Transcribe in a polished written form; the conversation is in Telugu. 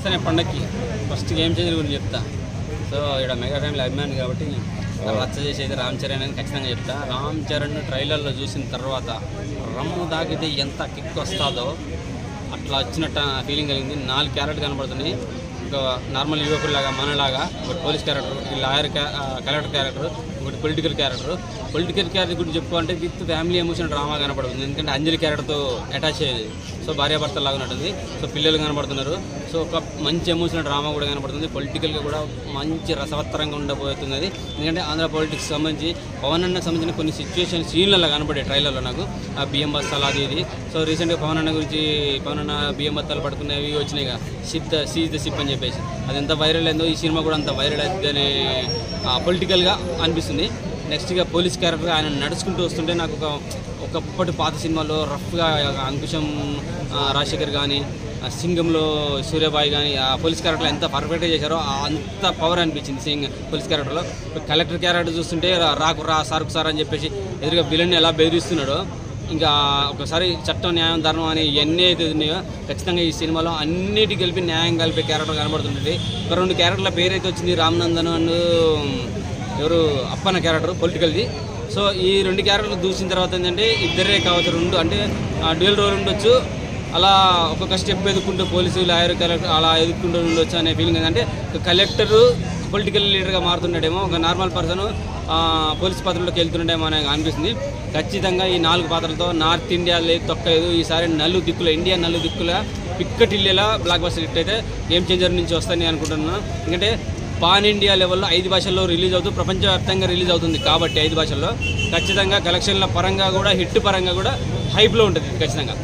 వస్తానే పండక్కి ఫస్ట్ గేమ్ చేంజర్ గురించి చెప్తా. సో ఇక్కడ మెగా ఫ్యామిలీ అభిమాని కాబట్టి రచ్చ చేసేది రామ్ చరణ్ అని ఖచ్చితంగా చెప్తా. రామ్ చరణ్ ట్రైలర్లో చూసిన తర్వాత రమ్ము దాకితే ఎంత కిక్ వస్తుందో అట్లా వచ్చినట్టు ఫీలింగ్ కలిగింది. 4 క్యారెక్టర్ కనబడుతున్నాయి. ఒక నార్మల్ యువకుడిలాగా మనలాగా, ఒకటి పోలీస్ క్యారెక్టర్, ఒకటి లాయర్ కలెక్టర్ క్యారెక్టర్, ఒకటి పొలిటికల్ క్యారెక్టర్. పొలిటికల్ క్యారెక్టర్ గురించి చెప్పుకోవాలంటే విత్ ఫ్యామిలీ ఎమోషన్ డ్రామా కనపడుతుంది. ఎందుకంటే అంజలి క్యారెక్టర్తో అటాచ్ అయ్యేది. సో భార్యాభర్తలు లాగా ఉంటుంది. సో పిల్లలు కనబడుతున్నారు. సో ఒక మంచి ఎమోషనల్ డ్రామా కూడా కనబడుతుంది. పొలిటికల్గా కూడా మంచి రసవత్తరంగా ఉండబోతుంది అది. ఎందుకంటే ఆంధ్ర పాలిటిక్స్ సంబంధించి పవన్ అన్నకు సంబంధించిన కొన్ని సిచ్యువేషన్ సీన్లలో కనబడే ట్రైలర్లో నాకు ఆ బియ్యం బస్తాలు అది ఇది. సో రీసెంట్గా పవన్ అన్న గురించి పవన్ అన్న బియ్యం బస్తాలు పట్టుకునేవి వచ్చినాయిగా, సీజ్ ద షిప్ అని చెప్పేసి. అది ఎంత వైరల్ అయిందో ఈ సినిమా కూడా అంత వైరల్ అవుతుందనే పొలిటికల్గా అనిపిస్తుంది. నెక్స్ట్గా పోలీస్ క్యారెక్టర్ ఆయన నడుచుకుంటూ వస్తుంటే నాకు ఒకప్పటి పాత సినిమాలో రఫ్గా అంకుశం రాజశేఖర్ కానీ, సింగంలో సూర్యబాయి కానీ ఆ పోలీస్ క్యారెక్టర్ ఎంత పర్ఫెక్ట్గా చేశారో అంత పవర్ అనిపించింది పోలీస్ క్యారెక్టర్లో. కలెక్టర్ క్యారెక్టర్ చూస్తుంటే రా సార్కు సార్ అని చెప్పేసి ఎదురుగా విలన్ని ఎలా బెదిరిస్తున్నాడో, ఇంకా ఒకసారి చట్టం న్యాయం ధర్మం అని ఇవన్నీ అయితే ఉన్నాయో ఖచ్చితంగా ఈ సినిమాలో అన్నిటికి కలిపి న్యాయం కలిపే క్యారెక్టర్ కనబడుతుంటుంది. ఒక 2 క్యారెక్టర్ల పేరు అయితే వచ్చింది, రామ్నందన్ అండ్ ఎవరు అప్పన్న క్యారెక్టర్ పొలిటికల్ది. సో ఈ 2 క్యారెక్టర్లు చూసిన తర్వాత ఏంటంటే ఇద్దరే కావచ్చు, 2 అంటే డ్యూయల్ రోల్ ఉండొచ్చు. అలా ఒక్కొక్క స్టెప్ ఎదుర్కొంటూ పోలీసు లాయర్ క్యారెక్టర్ అలా ఎదుర్కొంటూ ఉండొచ్చు అనే ఫీలింగ్ ఏంటంటే కలెక్టరు పొలిటికల్ లీడర్గా మారుతున్నాడేమో, ఒక నార్మల్ పర్సన్ పోలీస్ పాత్రలోకి వెళ్తుండేమో అని అనిపిస్తుంది. ఖచ్చితంగా ఈ 4 పాత్రలతో నార్త్ ఇండియా లేదు తొక్కలేదు. ఈసారి ఇండియా నలుదిక్కుల పిక్కటిల్లేలా బ్లాక్ బస్టర్ హిట్ అయితే గేమ్ చేంజర్ నుంచి వస్తాయని అనుకుంటున్నాను. ఎందుకంటే పాన్ ఇండియా లెవెల్లో 5 భాషల్లో రిలీజ్ అవుతూ ప్రపంచవ్యాప్తంగా రిలీజ్ అవుతుంది కాబట్టి 5 భాషల్లో ఖచ్చితంగా కలెక్షన్ల పరంగా కూడా హిట్ పరంగా కూడా హైప్లో ఉంటుంది ఖచ్చితంగా.